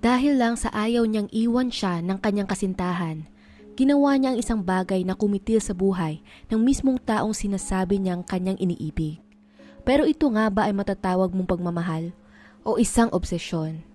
Dahil lang sa ayaw niyang iwan siya ng kanyang kasintahan, ginawa niya ang isang bagay na kumitil sa buhay ng mismong taong sinasabi niyang kanyang iniibig. Pero ito nga ba ay matatawag mong pagmamahal o isang obsesyon?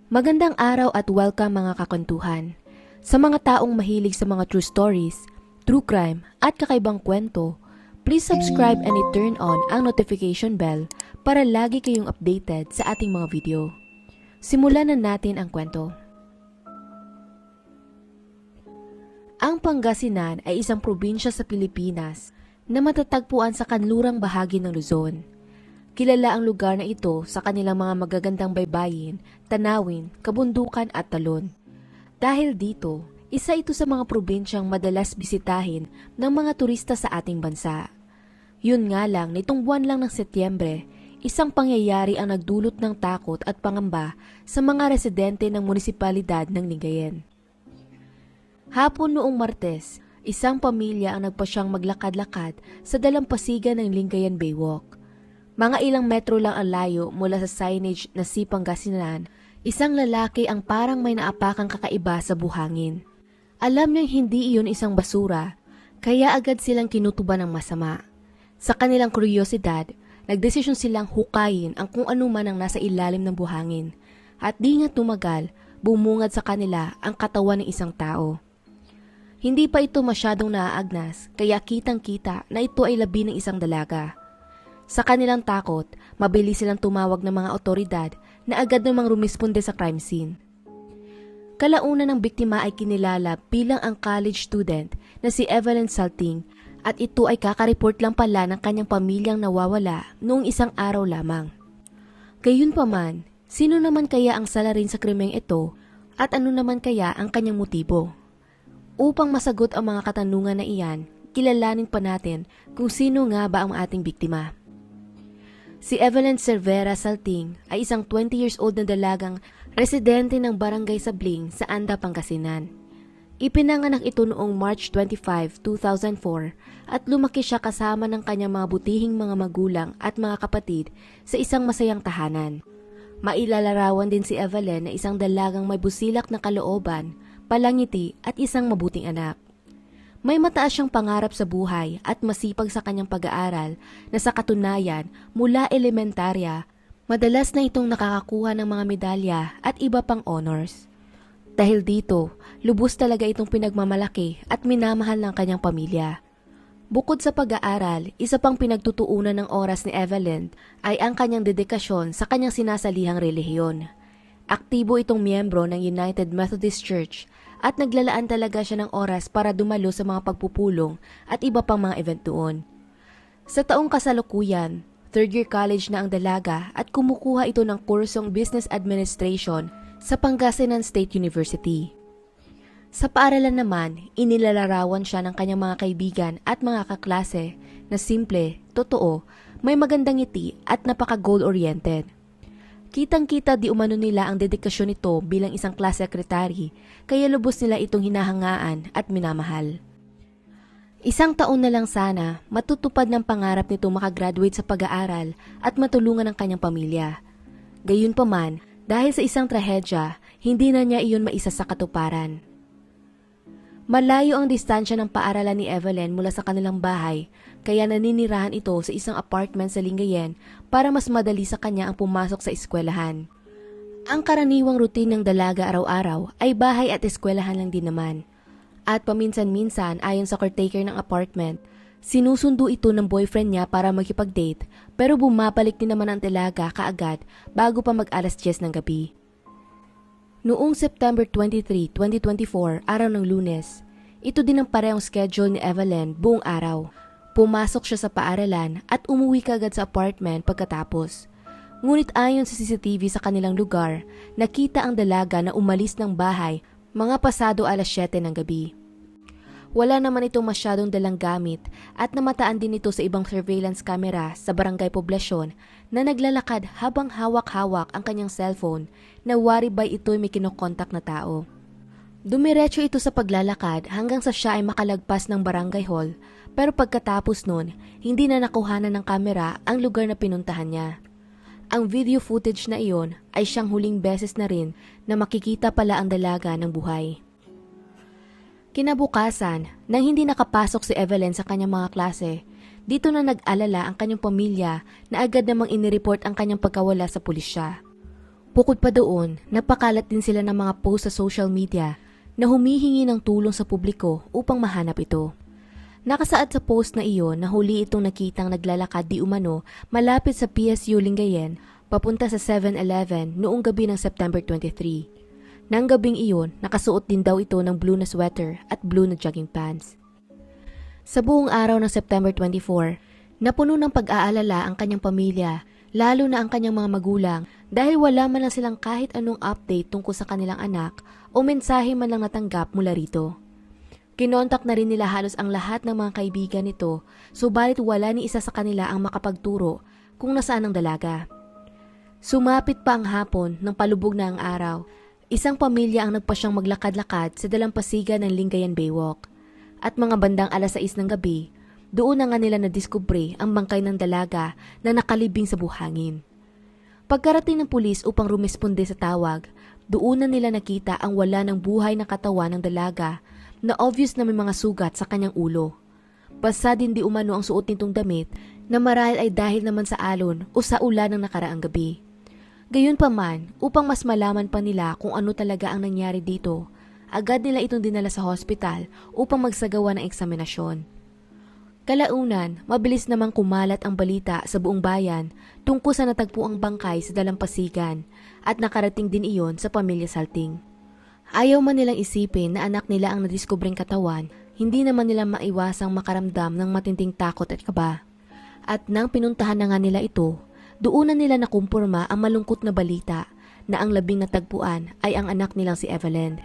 Magandang araw at welcome mga kakwentuhan. Sa mga taong mahilig sa mga true stories, true crime at kakaibang kwento, please subscribe and i-turn on ang notification bell para lagi kayong updated sa ating mga video. Simulan na natin ang kwento. Ang Pangasinan ay isang probinsya sa Pilipinas na matatagpuan sa kanlurang bahagi ng Luzon. Kilala ang lugar na ito sa kanilang mga magagandang baybayin, tanawin, kabundukan at talon. Dahil dito, isa ito sa mga probinsyang madalas bisitahin ng mga turista sa ating bansa. Yun nga lang, nitong buwan lang ng Setyembre, isang pangyayari ang nagdulot ng takot at pangamba sa mga residente ng munisipalidad ng Lingayen. Hapon noong Martes, isang pamilya ang nagpasyang maglakad-lakad sa dalampasigan ng Lingayen Baywalk. Mga ilang metro lang ang layo mula sa signage na Si Pangasinan, isang lalaki ang parang may naapakang kakaiba sa buhangin. Alam niyang hindi iyon isang basura, kaya agad silang kinutuban ng masama. Sa kanilang kuryosidad, nagdesisyon silang hukayin ang kung ano man ang nasa ilalim ng buhangin, at di nga tumagal, bumungad sa kanila ang katawan ng isang tao. Hindi pa ito masyadong naaagnas, kaya kitang-kita na ito ay labi ng isang dalaga. Sa kanilang takot, mabilis silang tumawag ng mga otoridad na agad namang rumisponde sa crime scene. Kalaunan ng biktima ay kinilala bilang ang college student na si Evelyn Salting at ito ay kakareport lang pala ng kanyang pamilyang nawawala noong isang araw lamang. Gayunpaman, sino naman kaya ang salarin sa krimeng ito at ano naman kaya ang kanyang motibo? Upang masagot ang mga katanungan na iyan, kilalanin pa natin kung sino nga ba ang ating biktima. Si Evelyn Cervera Salting ay isang 20 years old na dalagang residente ng Barangay Sabling sa Anda, Pangasinan. Ipinanganak ito noong March 25, 2004 at lumaki siya kasama ng kanyang mga butihing mga magulang at mga kapatid sa isang masayang tahanan. Mailalarawan din si Evelyn na isang dalagang may busilak na kalooban, palangiti at isang mabuting anak. May mataas siyang pangarap sa buhay at masipag sa kanyang pag-aaral na sa katunayan mula elementarya, madalas na itong nakakakuha ng mga medalya at iba pang honors. Dahil dito, lubos talaga itong pinagmamalaki at minamahal ng kanyang pamilya. Bukod sa pag-aaral, isa pang pinagtutuunan ng oras ni Evelyn ay ang kanyang dedikasyon sa kanyang sinasalihang relihiyon. Aktibo itong miyembro ng United Methodist Church at naglalaan talaga siya ng oras para dumalo sa mga pagpupulong at iba pang mga event doon. Sa taong kasalukuyan, third year college na ang dalaga at kumukuha ito ng kursong Business Administration sa Pangasinan State University. Sa paaralan naman, inilalarawan siya ng kanyang mga kaibigan at mga kaklase na simple, totoo, may magandang ngiti at napaka-goal-oriented. Kitang-kita di umano nila ang dedikasyon nito bilang isang class secretary, kaya lubos nila itong hinahangaan at minamahal. Isang taon na lang sana, matutupad ng pangarap nito makagraduate sa pag-aaral at matulungan ang kanyang pamilya. Gayunpaman, dahil sa isang trahedya, hindi na niya iyon maisa sa katuparan. Malayo ang distansya ng paaralan ni Evelyn mula sa kanilang bahay, kaya naninirahan ito sa isang apartment sa Lingayen para mas madali sa kanya ang pumasok sa eskwelahan. Ang karaniwang routine ng dalaga araw-araw ay bahay at eskwelahan lang din naman. At paminsan-minsan ayon sa caretaker ng apartment, sinusundo ito ng boyfriend niya para makipag-date pero bumabalik din naman ang dalaga kaagad bago pa mag-alas 10 ng gabi. Noong September 23, 2024, araw ng Lunes, ito din ang parehong schedule ni Evelyn buong araw. Pumasok siya sa paaralan at umuwi kaagad sa apartment pagkatapos. Ngunit ayon sa CCTV sa kanilang lugar, nakita ang dalaga na umalis ng bahay mga pasado alas 7 ng gabi. Wala naman itong masyadong dalang gamit at namataan din ito sa ibang surveillance camera sa barangay poblasyon na naglalakad habang hawak-hawak ang kanyang cellphone na wari ba ito'y may kinokontak na tao. Dumiretso ito sa paglalakad hanggang sa siya ay makalagpas ng barangay hall pero pagkatapos nun, hindi na nakuhanan ng kamera ang lugar na pinuntahan niya. Ang video footage na iyon ay siyang huling beses na rin na makikita pala ang dalaga ng buhay. Kinabukasan, nang hindi nakapasok si Evelyn sa kanyang mga klase, dito na nag-alala ang kanyang pamilya na agad namang inireport ang kanyang pagkawala sa pulisya. Bukod pa doon, napakalat din sila ng mga post sa social media na humihingi ng tulong sa publiko upang mahanap ito. Nakasaad sa post na iyon na huli itong nakitang naglalakad di umano malapit sa PSU Lingayen papunta sa 7-Eleven noong gabi ng September 23. Nang gabing iyon, nakasuot din daw ito ng blue na sweater at blue na jogging pants. Sa buong araw ng September 24, napuno ng pag-aalala ang kanyang pamilya, lalo na ang kanyang mga magulang dahil wala man lang silang kahit anong update tungkol sa kanilang anak o mensahe man lang natanggap mula rito. Kinontak na rin nila halos ang lahat ng mga kaibigan nito, subalit wala ni isa sa kanila ang makapagturo kung nasaan ang dalaga. Sumapit pa ang hapon nang palubog na ang araw. Isang pamilya ang nagpasyang maglakad-lakad sa dalampasigan ng Lingayen Baywalk. At mga bandang alas 6 ng gabi, doon na nga nila nadiskubre ang bangkay ng dalaga na nakalibing sa buhangin. Pagkarating ng pulis upang rumesponde sa tawag, doon na nila nakita ang wala ng buhay na katawan ng dalaga na obvious na may mga sugat sa kanyang ulo. Basa din di umano ang suot nitong damit na marahil ay dahil naman sa alon o sa ulan ng nakaraang gabi. Gayunpaman, upang mas malaman pa nila kung ano talaga ang nangyari dito, agad nila itong dinala sa hospital upang magsagawa ng eksaminasyon. Kalaunan, mabilis namang kumalat ang balita sa buong bayan tungkol sa natagpuang bangkay sa dalampasigan at nakarating din iyon sa pamilya Salting. Ayaw man nilang isipin na anak nila ang nadiskubring katawan, hindi naman nila maiwasang makaramdam ng matinding takot at kaba. At nang pinuntahan na nga nila ito, doon na nila nakumpurma ang malungkot na balita na ang labing natagpuan ay ang anak nilang si Evelyn.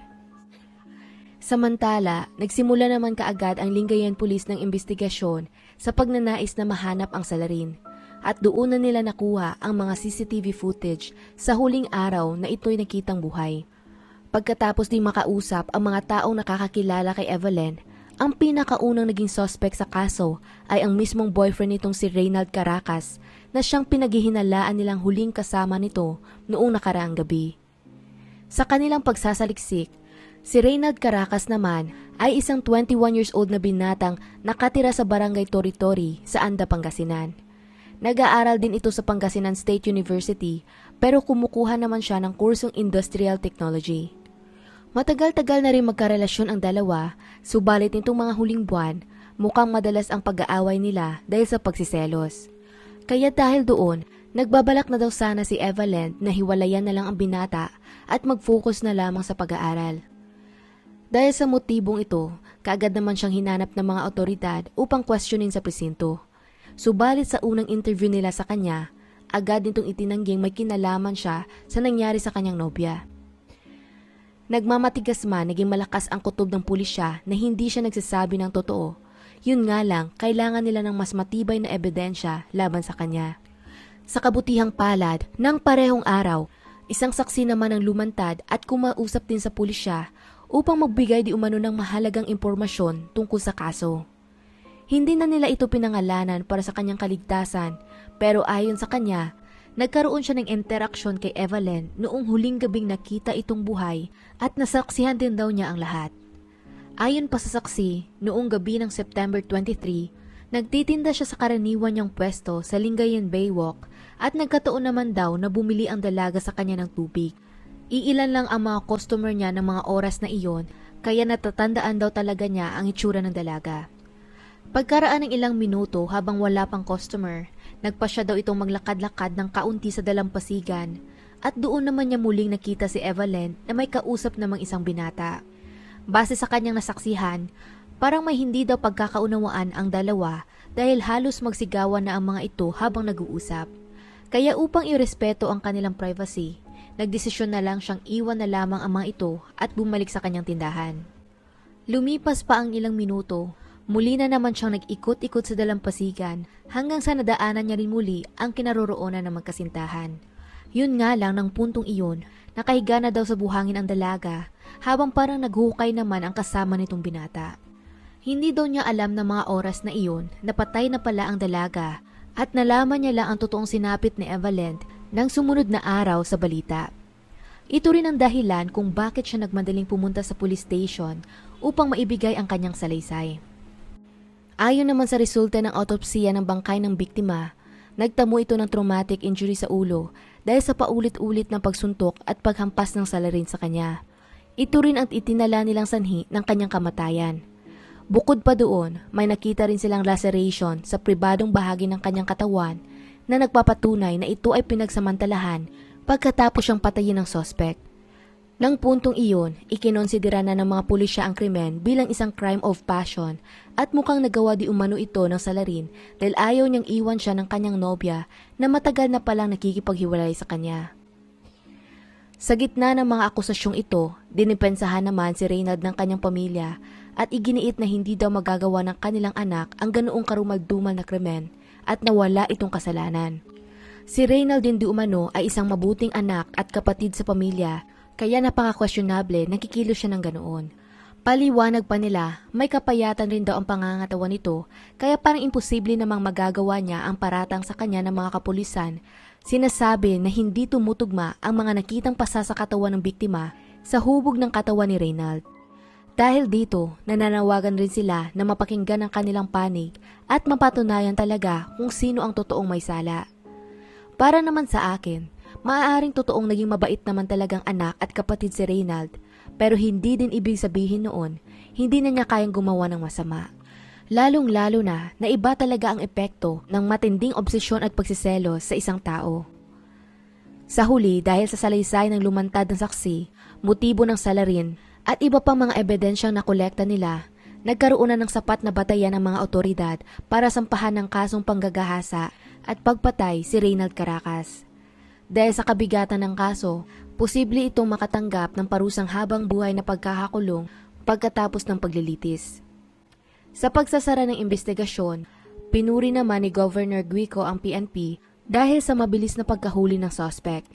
Samantala, nagsimula naman kaagad ang Lingayen Police ng investigasyon sa pagnanais na mahanap ang salarin at doon na nila nakuha ang mga CCTV footage sa huling araw na ito'y nakitang buhay. Pagkatapos ding makausap ang mga taong nakakakilala kay Evelyn, ang pinakaunang naging suspect sa kaso ay ang mismong boyfriend nitong si Reynald Caracas na siyang pinaghihinalaan nilang huling kasama nito noong nakaraang gabi. Sa kanilang pagsasaliksik, si Reynald Caracas naman ay isang 21 years old na binatang nakatira sa barangay Tori-Tori sa Anda, Pangasinan. Nag-aaral din ito sa Pangasinan State University pero kumukuha naman siya ng kursong Industrial Technology. Matagal-tagal na rin magkarelasyon ang dalawa, subalit nitong mga huling buwan, mukhang madalas ang pag-aaway nila dahil sa pagsiselos. Kaya dahil doon, nagbabalak na daw sana si Evelyn na hiwalayan na lang ang binata at mag-focus na lamang sa pag-aaral. Dahil sa motibong ito, kaagad naman siyang hinanap ng mga otoridad upang questionin sa presinto. Subalit sa unang interview nila sa kanya, agad nitong itinangging may kinalaman siya sa nangyari sa kanyang nobya. Nagmamatigas man, naging malakas ang kutob ng pulisya na hindi siya nagsasabi ng totoo. Yun nga lang, kailangan nila ng mas matibay na ebidensya laban sa kanya. Sa kabutihang palad, ng parehong araw, isang saksi naman ang lumantad at kumausap din sa pulisya upang magbigay di umano ng mahalagang impormasyon tungkol sa kaso. Hindi na nila ito pinangalanan para sa kanyang kaligtasan, pero ayon sa kanya, nagkaroon siya ng interaksyon kay Evelyn noong huling gabing nakita itong buhay at nasaksihan din daw niya ang lahat. Ayon pa sa saksi, noong gabi ng September 23, nagtitinda siya sa karaniwan niyang pwesto sa Lingayen Baywalk at nagkataon naman daw na bumili ang dalaga sa kanya ng tubig. Iilan lang ang mga customer niya ng mga oras na iyon kaya natatandaan daw talaga niya ang itsura ng dalaga. Pagkaraan ng ilang minuto habang wala pang customer, nagpa siya daw itong maglakad-lakad ng kaunti sa dalampasigan at doon naman niya muling nakita si Evelyn na may kausap namang isang binata. Base sa kanyang nasaksihan, parang may hindi daw pagkakaunawaan ang dalawa dahil halos magsigawan na ang mga ito habang nag-uusap. Kaya upang irespeto ang kanilang privacy, nagdesisyon na lang siyang iwan na lamang ang mga ito at bumalik sa kanyang tindahan. Lumipas pa ang ilang minuto, muli na naman siyang nag-ikot-ikot sa dalampasigan hanggang sa nadaanan niya rin muli ang kinaroroonan ng magkasintahan. Yun nga lang ng puntong iyon, nakahiga na daw sa buhangin ang dalaga habang parang naghukay naman ang kasama nitong binata. Hindi daw niya alam ng mga oras na iyon na patay na pala ang dalaga at nalaman niya lang ang totoong sinapit ni Evelyn ng sumunod na araw sa balita. Ito rin ang dahilan kung bakit siya nagmadaling pumunta sa police station upang maibigay ang kanyang salaysay. Ayon naman sa resulta ng autopsiya ng bangkay ng biktima, nagtamo ito ng traumatic injury sa ulo dahil sa paulit-ulit na pagsuntok at paghampas ng salarin sa kanya. Ito rin ang itinala nilang sanhi ng kanyang kamatayan. Bukod pa doon, may nakita rin silang laceration sa pribadong bahagi ng kanyang katawan na nagpapatunay na ito ay pinagsamantalahan pagkatapos siyang patayin ng suspect. Nang puntong iyon, ikinonsidera na ng mga pulisya ang krimen bilang isang crime of passion at mukhang nagawa di umano ito ng salarin dahil ayaw niyang iwan siya ng kanyang nobya na matagal na palang nakikipaghiwalay sa kanya. Sa gitna ng mga akusasyong ito, dinipensahan naman si Reynald ng kanyang pamilya at iginiit na hindi daw magagawa ng kanilang anak ang ganoong karumaldumal na krimen at nawala itong kasalanan. Si Reynald din di umano ay isang mabuting anak at kapatid sa pamilya, kaya napaka-questionable nakikilos siya ng ganoon. Paliwanag pa nila, may kapayatan rin daw ang pangangatawan nito, kaya parang imposible namang magagawa niya ang paratang sa kanya ng mga kapulisan. Sinasabi na hindi tumutugma ang mga nakitang pasa sa katawan ng biktima sa hubog ng katawan ni Reynald. Dahil dito, nananawagan rin sila na mapakinggan ang kanilang panig at mapatunayan talaga kung sino ang totoong may sala. Para naman sa akin, maaaring totoong naging mabait naman talagang anak at kapatid si Reynald, pero hindi din ibig sabihin noon, hindi na niya kayang gumawa ng masama. Lalong-lalo na iba talaga ang epekto ng matinding obsesyon at pagsiselos sa isang tao. Sa huli, dahil sa salaysay ng lumantad ng saksi, motibo ng salarin, at iba pang mga ebidensyang nakolekta nila, nagkaroon na ng sapat na batayan ng mga otoridad para sampahan ng kasong panggagahasa at pagpatay si Reynald Caracas. Dahil sa kabigatan ng kaso, posible itong makatanggap ng parusang habang buhay na pagkakakulong pagkatapos ng paglilitis. Sa pagsasara ng investigasyon, pinuri naman ni Governor Guico ang PNP dahil sa mabilis na pagkahuli ng suspect.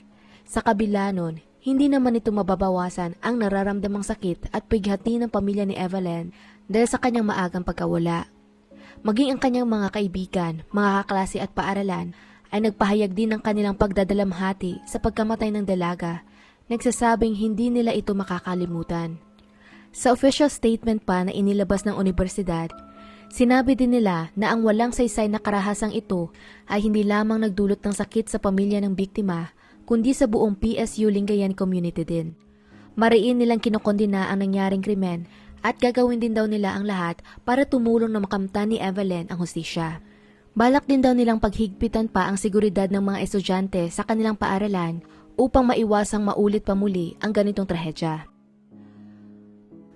Sa kabila nun, hindi naman ito mababawasan ang nararamdamang sakit at pighati ng pamilya ni Evelyn dahil sa kanyang maagang pagkawala. Maging ang kanyang mga kaibigan, mga kaklase at paaralan ay nagpahayag din ng kanilang pagdadalamhati sa pagkamatay ng dalaga, nagsasabing hindi nila ito makakalimutan. Sa official statement pa na inilabas ng universidad, sinabi din nila na ang walang saysay na karahasang ito ay hindi lamang nagdulot ng sakit sa pamilya ng biktima, kundi sa buong PSU Lingayen community din. Mariin nilang kinokondina ang nangyaring krimen at gagawin din daw nila ang lahat para tumulong na makamtan ni Evelyn ang hustisya. Balak din daw nilang paghigpitan pa ang seguridad ng mga estudyante sa kanilang paaralan upang maiwasang maulit pa muli ang ganitong trahedya.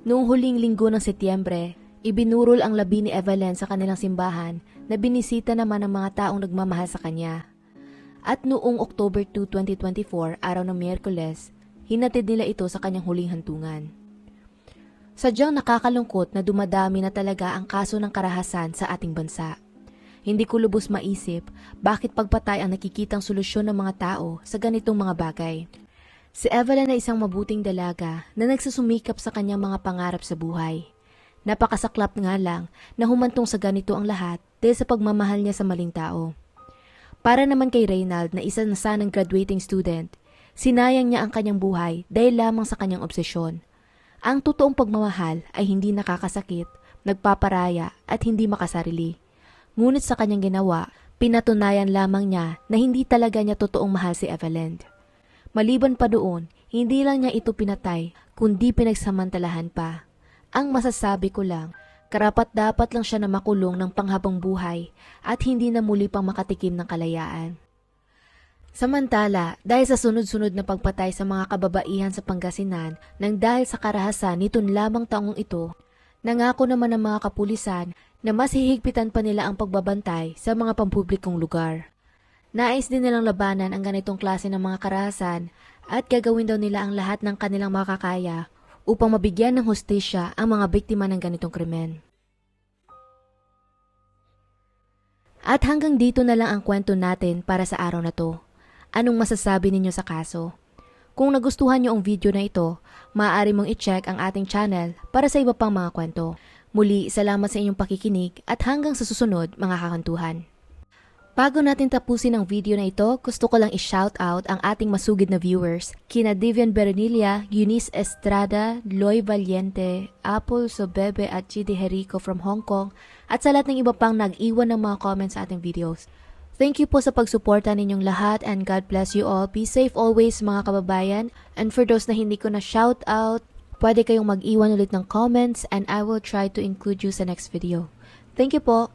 Noong huling linggo ng Setyembre, ibinurol ang labi ni Evelyn sa kanilang simbahan na binisita naman ng mga taong nagmamahal sa kanya. At noong October 2, 2024, araw ng Miyerkules, hinatid nila ito sa kanyang huling hantungan. Sadyang nakakalungkot na dumadami na talaga ang kaso ng karahasan sa ating bansa. Hindi ko lubos maisip bakit pagpatay ang nakikitang solusyon ng mga tao sa ganitong mga bagay. Si Evelyn ay isang mabuting dalaga na nagsusumikap sa kanyang mga pangarap sa buhay. Napakasaklap nga lang na humantong sa ganito ang lahat dahil sa pagmamahal niya sa maling tao. Para naman kay Reynald na isa na sanang graduating student, sinayang niya ang kanyang buhay dahil lamang sa kanyang obsesyon. Ang totoong pagmamahal ay hindi nakakasakit, nagpaparaya at hindi makasarili. Ngunit sa kanyang ginawa, pinatunayan lamang niya na hindi talaga niya totoong mahal si Evelyn. Maliban pa doon, hindi lang niya ito pinatay, kundi pinagsamantalahan pa. Ang masasabi ko lang, karapat-dapat lang siya na makulong ng panghabang buhay at hindi na muli pang makatikim ng kalayaan. Samantala, dahil sa sunod-sunod na pagpatay sa mga kababaihan sa Pangasinan nang dahil sa karahasan nitong lamang taong ito, nangako naman ng mga kapulisan na mas hihigpitan pa nila ang pagbabantay sa mga pampublikong lugar. Nais din nilang labanan ang ganitong klase ng mga karahasan at gagawin daw nila ang lahat ng kanilang makakaya upang mabigyan ng hustisya ang mga biktima ng ganitong krimen. At hanggang dito na lang ang kwento natin para sa araw na to. Anong masasabi ninyo sa kaso? Kung nagustuhan nyo ang video na ito, maaari mong i-check ang ating channel para sa iba pang mga kwento. Muli, salamat sa inyong pakikinig at hanggang sa susunod mga kakantuhan. Bago natin tapusin ang video na ito, gusto ko lang i-shout out ang ating masugid na viewers. Kina Divian Berenilla, Eunice Estrada, Loy Valiente, Apple Sobebe at Chidi Jerico from Hong Kong at sa lahat ng iba pang nag-iwan ng mga comments sa ating videos. Thank you po sa pagsuporta ninyong lahat and God bless you all. Be safe always mga kababayan. And for those na hindi ko na shout out, pwede kayong mag-iwan ulit ng comments and I will try to include you sa next video. Thank you po.